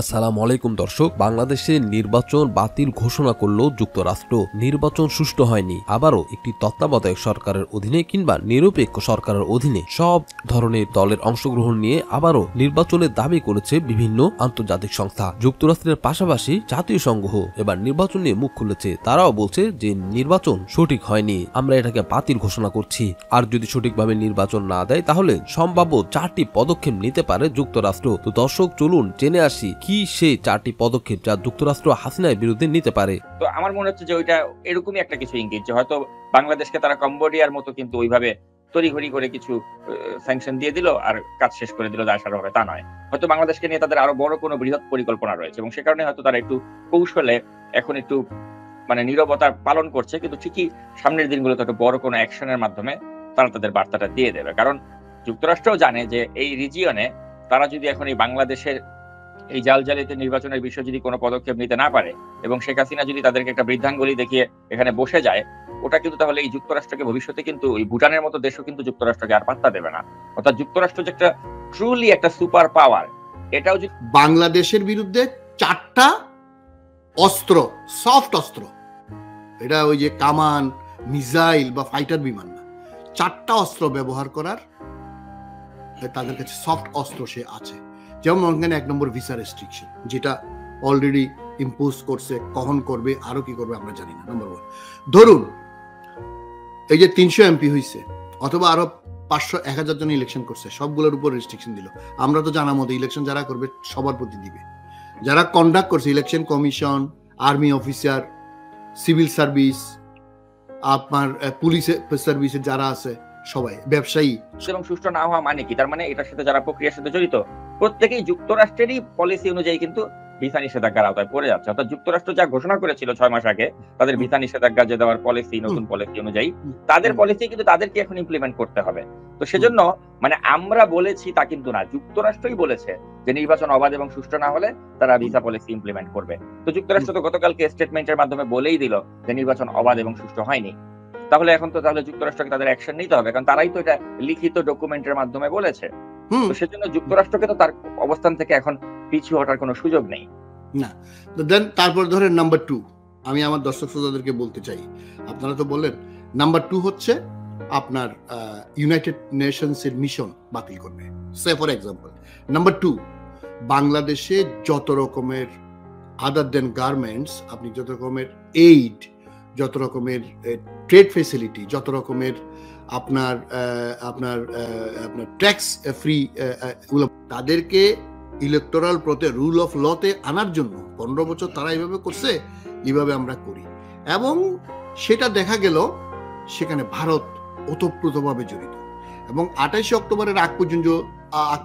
আসসালামু আলাইকুম দর্শক, বাংলাদেশে নির্বাচন বাতিল ঘোষণা করল যুক্তরাষ্ট্র। নির্বাচন সুষ্ঠু হয়নি। আবারও একটি তত্ত্বাবধায়ক সরকারের অধীনে কিংবা নিরপেক্ষ সরকারের অধীনে সব ধরনের দলের অংশগ্রহণ নিয়ে আবারও নির্বাচনের দাবি করেছে বিভিন্ন আন্তর্জাতিক সংস্থা। যুক্তরাষ্ট্রের পাশাপাশি জাতীয় সংঘ এবার নির্বাচন নিয়ে মুখ খুলেছে। তারাও বলছে যে নির্বাচন সঠিক হয়নি, আমরা এটাকে বাতিল ঘোষণা করছি। আর যদি সঠিকভাবে নির্বাচন না দেয় তাহলে সম্ভাব্য 4টি পদক্ষেপ নিতে পারে যুক্তরাষ্ট্র। তো দর্শক চলুন জেনে আসি কি সেই 4টি পদক্ষেপ যা যুক্তরাষ্ট্র হাসিনার বিরুদ্ধে নিতে পারে। তো আমার মনে হচ্ছে যে ওইটা এরকমই একটা কিছু ইঙ্গিত, যে হয়তো বাংলাদেশকে তারা কম্বোডিয়ার মতো কিন্তু ওইভাবে তড়িঘড়ি করে কিছু স্যাংশন দিয়ে দিল আর কাজ শেষ করে দিল দায়সারভাবে, তা নয়। হয়তো বাংলাদেশকে নিয়ে তাদের আরো বড় কোনো বৃহৎ পরিকল্পনা রয়েছে এবং সে কারণে হয়তো তারা একটু কৌশলে এখন একটু নীরবতা পালন করছে, কিন্তু ঠিকই সামনের দিনগুলোতে একটু বড় কোনো অ্যাকশনের মাধ্যমে তারা তাদের বার্তাটা দিয়ে দেবে। কারণ যুক্তরাষ্ট্রও জানে যে এই রিজিয়নে তারা যদি এখন এই বাংলাদেশের এই জালজালিতে নির্বাচনের বিষয়ে যদি কোনো পদক্ষেপ নিতে না পারে এবং শেখ হাসিনা যদি তাদেরকে একটা বৃদ্ধাঙ্গুলি দেখিয়ে এখানে বসে যায়, ওটা কিন্তু তাহলে এই যুক্তরাষ্ট্রকে ভবিষ্যতে কিন্তু ওই ভুটানের মতো দেশও কিন্তু যুক্তরাষ্ট্রকে আর পাত্তা দেবে না। অর্থাৎ যুক্তরাষ্ট্র যে একটা ট্রুলি একটা সুপার পাওয়ার, এটাও বাংলাদেশের বিরুদ্ধে 4টা অস্ত্র, সফট অস্ত্র, এটা ওই যে কামান, মিসাইল বা ফাইটার বিমান না, 4টা অস্ত্র ব্যবহার করার তাদের কাছে সফট অস্ত্র সে আছে। যেমন ওখানে 1 নম্বর ভিসা রেস্ট্রিকশন, যেটা অলরেডি ইম্পোজ করছে, কখন করবে আরো কি করবে আমরা জানি না। নম্বর 1, ধরুন এই যে 300 এমপি হয়েছে অথবা আরো 500-1000 জন ইলেকশন করছে, সবগুলোর উপর রেস্ট্রিকশন দিল। আমরা তো জানা মতো ইলেকশন যারা করবে সবার প্রতি দিবে, যারা কন্ডাক্ট করছে, election commission, army officer, civil service, আপনার পুলিশ সার্ভিসের যারা আছে সবাই, ব্যবসায়ী। এবং সুষ্ঠু না হওয়া মানে কি? তার মানে এটার সাথে যারা প্রক্রিয়ার সাথে জড়িত প্রত্যেকেই যুক্তরাষ্ট্রেরই পলিসি অনুযায়ী কিন্তু ভিসা নিষেধাজ্ঞার আওতায় পড়ে যাচ্ছে। অর্থাৎ যুক্তরাষ্ট্র যা ঘোষণা করেছিল 6 মাস আগে তাদের ভিসা নিষেধাজ্ঞা যে দেওয়ার পলিসি, নতুন পলিসি অনুযায়ী তাদের পলিসি কিন্তু তাদেরকে এখন ইমপ্লিমেন্ট করতে হবে। তো সেজন্য আমরা বলেছি তা কিন্তু না, যুক্তরাষ্ট্রই বলেছে যে নির্বাচন অবাধ এবং সুষ্ঠু না হলে তারা ভিসা পলিসি ইমপ্লিমেন্ট করবে। তো যুক্তরাষ্ট্র তো গতকালকে স্টেটমেন্টের মাধ্যমে বলেই দিল যে নির্বাচন অবাধ এবং সুষ্ঠু হয়নি। তাহলে এখন তো যুক্তরাষ্ট্রকে তাদের অ্যাকশন নিতে হবে, কারণ তারাই তো এটা লিখিত ডকুমেন্টের মাধ্যমে বলেছে। তো সেজন্য যুক্তরাষ্ট্রকে তো তার অবস্থান থেকে এখন পিছু হটার কোনো সুযোগ নেই না। তো দেন তারপর ধরেন নাম্বার 2, আমি আমার দর্শক শ্রোতাদেরকে বলতে চাই, আপনারা তো বললেন নাম্বার 2 হচ্ছে আপনার ইউনাইটেড নেশনস এর মিশন বাতিল করবে। সে ফর এক্সাম্পল, নাম্বার 2, বাংলাদেশে যত রকমের আদার দেন গার্মেন্টস, আপনি যত রকমের এইড, যত রকমের ট্রেড ফেসিলিটি, যত রকমের আপনার ট্যাক্স ফ্রি, তাদেরকে ইলেকটোরাল রুল অফ লতে আনার জন্য 15 বছর তারা এইভাবে করছে, এইভাবে আমরা করি। এবং সেটা দেখা গেল সেখানে ভারত ওতপ্রোতভাবে জড়িত। এবং 28 অক্টোবরের আগ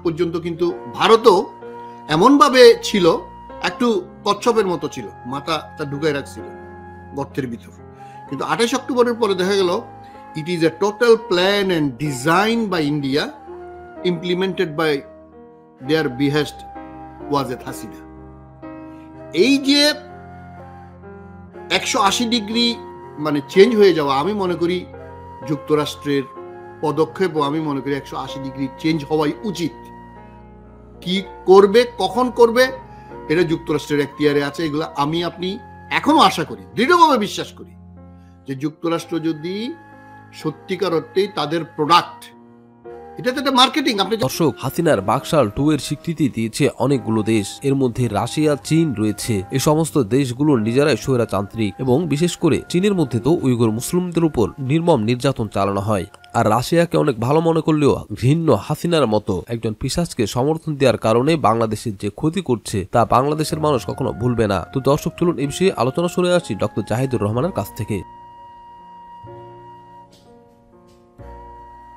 পর্যন্ত কিন্তু ভারতও এমনভাবে ছিল, একটু কচ্ছপের মতো ছিল, মাথা ঢুকায় রাখছিল গর্তের ভিতর। কিন্তু 28 অক্টোবরের পরে দেখা গেল it is a total plan and design by India, implemented by their behest was at Hasina. এই যে 180 ডিগ্রি চেঞ্জ হয়ে যাওয়া, আমি মনে করি যুক্তরাষ্ট্রের পদক্ষেপ, আমি মনে করি 180 ডিগ্রি চেঞ্জ হওয়াই উচিত। কি করবে, কখন করবে, এটা যুক্তরাষ্ট্রের এখতিয়ারে আছে। এগুলো আমি আপনি এখনো আশা করি, দৃঢ়ভাবে বিশ্বাস করি যে যুক্তরাষ্ট্র যদি সত্যিকার অর্থেই তাদের প্রোডাক্ট, এটা তো একটা মার্কেটিং। আপনি দর্শক, হাসিনার বাকশাল 2 এর স্বীকৃতি দিয়েছে অনেকগুলো দেশ, এর মধ্যে রাশিয়া, চীন রয়েছে। এই সমস্ত দেশগুলো নিজেরাই স্বৈরতান্ত্রিক এবং বিশেষ করে চীনের মধ্যে তো উইগুর মুসলিমদের উপর নির্মম নির্যাতন চালানো হয়। আর রাশিয়াকে অনেক ভালো মনে করলেও ঘৃণ্য হাসিনার মতো একজন পিশাচকে সমর্থন দেওয়ার কারণে বাংলাদেশের যে ক্ষতি করছে তা বাংলাদেশের মানুষ কখনো ভুলবে না। তো দর্শক চলুন এই বিষয়ে আলোচনা শুনে আসি ডক্টর জাহিদুর রহমানের কাছ থেকে।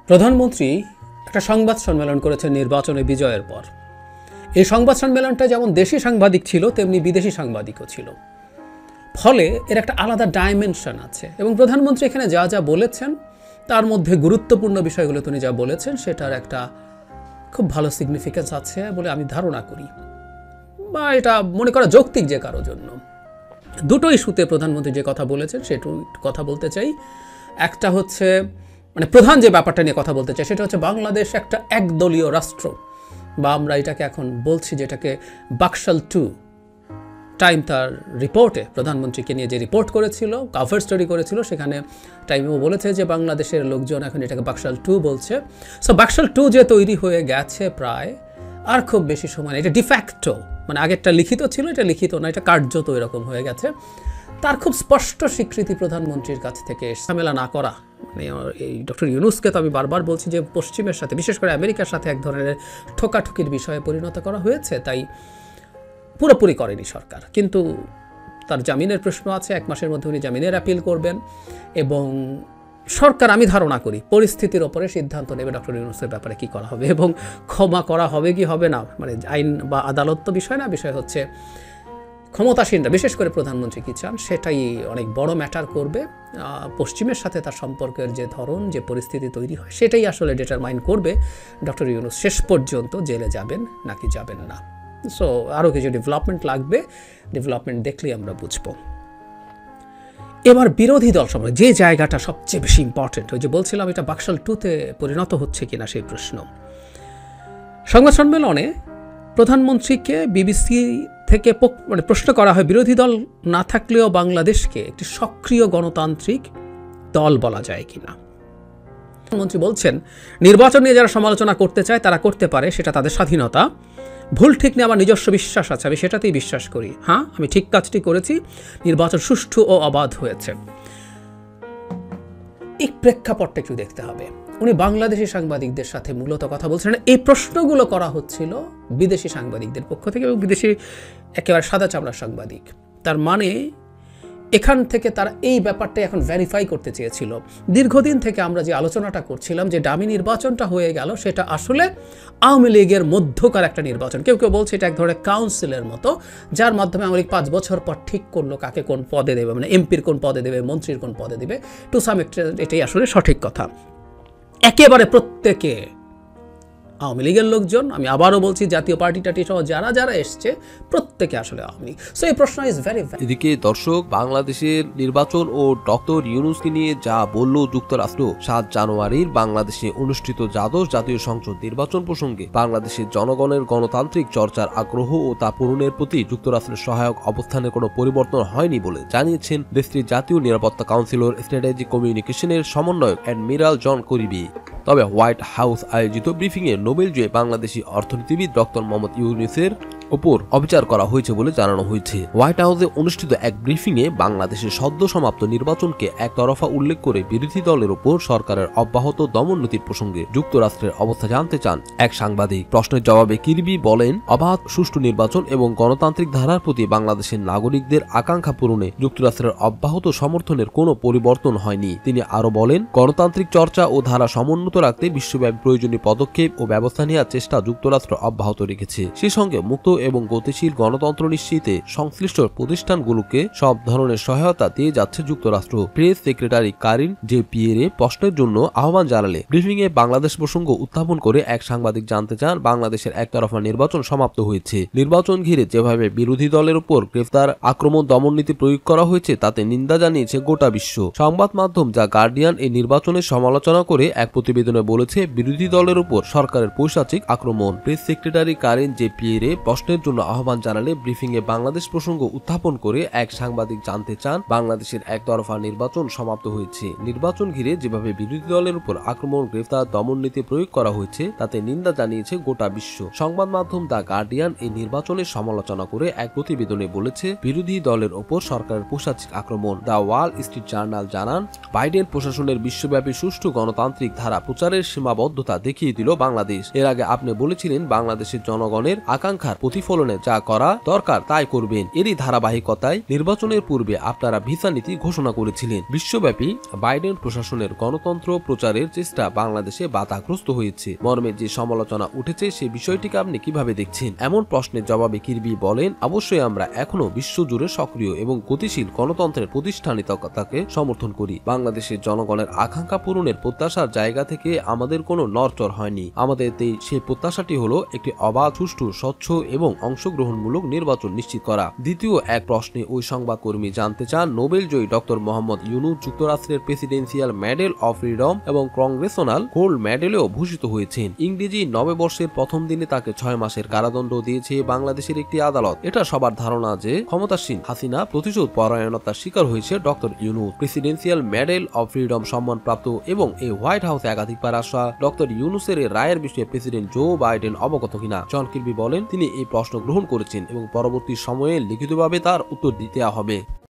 প্রধানমন্ত্রী একটা সংবাদ সম্মেলন করেছেন নির্বাচনে বিজয়ের পর। এই সংবাদ সম্মেলনটা যেমন দেশি সাংবাদিক ছিল তেমনি বিদেশি সাংবাদিকও ছিল, ফলে এর একটা আলাদা ডাইমেনশন আছে। এবং প্রধানমন্ত্রী এখানে যা যা বলেছেন তার মধ্যে গুরুত্বপূর্ণ বিষয়গুলো তিনি যা বলেছেন সেটার একটা খুব ভালো সিগনিফিকেন্স আছে বলে আমি ধারণা করি, বা এটা মনে করা যৌক্তিক যে কারোর জন্য। দুটো ইস্যুতে প্রধানমন্ত্রী যে কথা বলেছেন সেটু কথা বলতে চাই। একটা হচ্ছে প্রধান যে ব্যাপারটা নিয়ে কথা বলতে চাই সেটা হচ্ছে বাংলাদেশ একটা একদলীয় রাষ্ট্র, বা আমরা এটাকে এখন বলছি যেটাকে বাকশাল 2, টাইম তার রিপোর্টে প্রধানমন্ত্রীকে নিয়ে যে রিপোর্ট করেছিল, কভার স্টোরি করেছিল, সেখানে টাইমও বলেছে যে বাংলাদেশের লোকজন এখন এটাকে বাকশাল 2 বলছে। সো বাকশাল 2 যে তৈরি হয়ে গেছে প্রায়, আর খুব বেশি সময়, এটা ডিফ্যাক্টো, মানে আগেরটা লিখিত ছিল, এটা লিখিত না, এটা কার্যত এরকম হয়ে গেছে। তার খুব স্পষ্ট স্বীকৃতি প্রধানমন্ত্রীর কাছ থেকে ঝামেলা না করা। মানে এই ডক্টর ইউনূসকে তো আমি বারবার বলছি যে পশ্চিমের সাথে, বিশেষ করে আমেরিকার সাথে এক ধরনের ঠোকাঠুকির বিষয়ে পরিণত করা হয়েছে, তাই পুরোপুরি করেনি সরকার। কিন্তু তার জামিনের প্রশ্ন আছে, 1 মাসের মধ্যে উনি জামিনের অ্যাপিল করবেন এবং সরকার, আমি ধারণা করি, পরিস্থিতির ওপরে সিদ্ধান্ত নেবে ডক্টর ইউনূসের ব্যাপারে কী করা হবে এবং ক্ষমা করা হবে কি হবে না। মানে আইন বা আদালত তো বিষয় না, বিষয় হচ্ছে ক্ষমতাসীনরা, বিশেষ করে প্রধানমন্ত্রী কী চান, সেটাই অনেক বড় ম্যাটার করবে। পশ্চিমের সাথে তার সম্পর্কের যে ধরন, যে পরিস্থিতি তৈরি হয়, সেটাই আসলে ডিটারমাইন করবে ডক্টর ইউনূস শেষ পর্যন্ত জেলে যাবেন নাকি যাবেন না। সো আরও কিছু ডেভেলপমেন্ট লাগবে, ডেভেলপমেন্ট দেখলেই আমরা বুঝবো। এবার বিরোধী দল সম্পর্কে যে জায়গাটা সবচেয়ে বেশি ইম্পর্টেন্ট, ওই যে বলছিলাম এটা বাকশাল 2-তে পরিণত হচ্ছে কিনা সেই প্রশ্ন। সংবাদ সম্মেলনে প্রধানমন্ত্রীকে বিবিসি থেকে মানে প্রশ্ন করা হয়, বিরোধী দল না থাকলেও বাংলাদেশকে একটি সক্রিয় গণতান্ত্রিক দল বলা যায় কিনা। প্রধানমন্ত্রী বলছেন, নির্বাচন নিয়ে যারা সমালোচনা করতে চায় তারা করতে পারে, সেটা তাদের স্বাধীনতা। ভুল ঠিক নিয়ে আমার নিজস্ব বিশ্বাস আছে, আমি সেটাতেই বিশ্বাস করি। হ্যাঁ, আমি ঠিক কাজটি করেছি, নির্বাচন সুষ্ঠু ও অবাধ হয়েছে। এই প্রেক্ষাপটটা একটু দেখতে হবে। উনি বাংলাদেশি সাংবাদিকদের সাথে মূলত কথা বলছেন, এই প্রশ্নগুলো করা হচ্ছিল বিদেশি সাংবাদিকদের পক্ষ থেকে এবং বিদেশি একেবারে সাদা চামড়ার সাংবাদিক। তার মানে এখান থেকে তারা এই ব্যাপারটা এখন ভেরিফাই করতে চেয়েছিল। দীর্ঘদিন থেকে আমরা যে আলোচনাটা করছিলাম যে ডামি নির্বাচনটা হয়ে গেল, সেটা আসলে আওয়ামী লীগের মধ্যকার একটা নির্বাচন। কেউ কেউ বলছে এটা এক ধরনের কাউন্সিলের মতো, যার মাধ্যমে আওয়ামী লীগ 5 বছর পর ঠিক করলো কাকে কোন পদে দেবে, মানে এমপির কোন পদে দেবে, মন্ত্রীর কোন পদে দেবে। টু সাম এক্সটেন্ট এটাই আসলে সঠিক কথা। একেবারে প্রত্যেকে আওয়ামী লীগের লোকজন, আমি আবারও বলছি জাতীয় পার্টি টাটি সহ যারা যারা এসছে প্রত্যেকে আসলে আওয়ামী লীগ। সো এই প্রশ্ন ইজ ভেরি। এদিকে দর্শক, বাংলাদেশের নির্বাচন ও ডক্টর ইউনূসকে নিয়ে যা বলল যুক্তরাষ্ট্র, 7 জানুয়ারির বাংলাদেশে অনুষ্ঠিত দ্বাদশ জাতীয় সংসদ নির্বাচন প্রসঙ্গে বাংলাদেশের জনগণের গণতান্ত্রিক চর্চার আগ্রহ ও তা পূরণের প্রতি যুক্তরাষ্ট্রের সহায়ক অবস্থানের কোনো পরিবর্তন হয়নি বলে জানিয়েছেন দেশটির জাতীয় নিরাপত্তা কাউন্সিলর স্ট্র্যাটেজিক কমিউনিকেশনের সমন্বয়ক অ্যাডমিরাল জন করিবি। তবে হোয়াইট হাউস আয়োজিত ব্রিফিংয়ে নোবেলজয়ী বাংলাদেশি অর্থনীতিবিদ ডক্টর মোহাম্মদ ইউনূসের ওপর অবিচার করা হয়েছে বলে জানানো হয়েছে। হোয়াইট হাউসে অনুষ্ঠিত এক ব্রিফিংয়ে বাংলাদেশের সদ্য সমাপ্ত নির্বাচনকে একতরফা উল্লেখ করে বিরোধী দলের ওপর সরকারের অব্যাহত দমননীতির প্রসঙ্গে যুক্তরাষ্ট্রের অবস্থা জানতে চান এক সাংবাদিক। প্রশ্নের জবাবে কিরবি বলেন, অবাধ সুষ্ঠু নির্বাচন এবং গণতান্ত্রিক ধারার প্রতি বাংলাদেশের নাগরিকদের আকাঙ্ক্ষা পূরণে যুক্তরাষ্ট্রের অব্যাহত সমর্থনের কোনো পরিবর্তন হয়নি। তিনি আরো বলেন, গণতান্ত্রিক চর্চা ও ধারা সমুন্নত রাখতে বিশ্বব্যাপী প্রয়োজনীয় পদক্ষেপ ও ব্যবস্থা নেওয়ার চেষ্টা যুক্তরাষ্ট্র অব্যাহত রেখেছে। সে সঙ্গে মুক্ত এবং গতিশীল গণতন্ত্র নিশ্চিতে সংশ্লিষ্ট প্রতিষ্ঠানগুলোকে সব ধরনের সহায়তা দিয়ে যাচ্ছে যুক্তরাষ্ট্র। Press secretary Karine J Pierre প্রশ্নের জন্য আহ্বান জানালে ব্রিফিংয়ে বাংলাদেশ প্রসঙ্গ উত্থাপন করে এক সাংবাদিক জানতে চান, বাংলাদেশের একতরফা নির্বাচন সমাপ্ত হয়েছে। নির্বাচন ঘিরে যেভাবে বিরোধী দলের উপর গ্রেফতার, আক্রমণ, দমননীতি প্রয়োগ করা হয়েছে তাতে নিন্দা জানিয়েছে গোটা বিশ্ব। সংবাদ মাধ্যম যা গার্ডিয়ান এই নির্বাচনের সমালোচনা করে এক প্রতিবেদনে বলেছে, বিরোধী দলের উপর সরকারের পৈশাচিক আক্রমণ। Press secretary Karine J Pierre প্রশ্নের জন্য আহ্বান জানালে ব্রিফিংয়ে বাংলাদেশ প্রসঙ্গ উত্থাপন করে এক সাংবাদিক জানতে চান, বাংলাদেশের একতরফা নির্বাচন সমাপ্ত হয়েছে। নির্বাচন ঘিরে যেভাবে বিরোধী দলের উপর আক্রমণ, গ্রেফতার, দমননীতি প্রয়োগ করা হয়েছে তাতে নিন্দা জানিয়েছে গোটা বিশ্ব। সংবাদ মাধ্যম দ্য গার্ডিয়ান এই নির্বাচনের সমালোচনা করে এক প্রতিবেদনে বলেছে, বিরোধী দলের ওপর সরকারের পৈশাচিক আক্রমণ। দ্য ওয়াল স্ট্রিট জার্নাল জানান, বাইডেন প্রশাসনের বিশ্বব্যাপী সুষ্ঠু গণতান্ত্রিক ধারা প্রচারের সীমাবদ্ধতা দেখিয়ে দিল বাংলাদেশ। এর আগে আপনি বলেছিলেন বাংলাদেশের জনগণের আকাঙ্ক্ষার প্রতিফলনে যা করা দরকার তাই করবেন। এরই ধারাবাহিকতায় নির্বাচনের পূর্বে আপনারা ভিসা নীতি ঘোষণা করেছিলেন। বিশ্বব্যাপী বাইডেন প্রশাসনের গণতন্ত্র প্রচারের চেষ্টা বাংলাদেশে বাধাগ্রস্ত হয়েছে মর্মে যে সমালোচনা উঠেছে সে বিষয়টিকে আপনি কিভাবে দেখছেন? এমন প্রশ্নের জবাবে কিরবি বলেন, অবশ্যই আমরা এখনো বিশ্বজুড়ে সক্রিয় এবং গতিশীল গণতন্ত্রের প্রতিষ্ঠানিকতাকে সমর্থন করি। বাংলাদেশের জনগণের আকাঙ্ক্ষা পূরণের প্রত্যাশার জায়গা থেকে আমাদের কোনো নড়চড় হয়নি। আমাদের সেই প্রত্যাশাটি হলো একটি অবাধ, সুষ্ঠু, স্বচ্ছ এবং এবং অংশগ্রহণমূলক নির্বাচন নিশ্চিত করা। দ্বিতীয় এক প্রশ্নে ওই সংবাদকর্মী জানতে চান, নোবেল জয়ী ডক্টর মোহাম্মদ ইউনূস যুক্তরাষ্ট্রের প্রেসিডেন্সিয়াল মেডেল অফ ফ্রিডম এবং কংগ্রেসনাল গোল্ড মেডেলেও ভূষিত হয়েছেন। ইংরেজি নববর্ষের প্রথম দিনে তাকে 6 মাসের কারাদণ্ড দিয়েছে বাংলাদেশের একটি আদালত। এটা সবার ধারণা যে ক্ষমতাসীন হাসিনা প্রতিশোধ পরায়ণতার শিকার হয়েছে doctor Yunus. Presidential medal of freedom সম্মানপ্রাপ্ত এবং এই হোয়াইট হাউসে একাধিকবার আসা ডক্টর ইউনূসের এই রায়ের বিষয়ে প্রেসিডেন্ট জো বাইডেন অবগত কিনা। জন কির্বি বলেন, তিনি এই প্রশ্ন গ্রহণ করেছেন এবং পরবর্তী সময়ে লিখিতভাবে তার উত্তর দিতে হবে।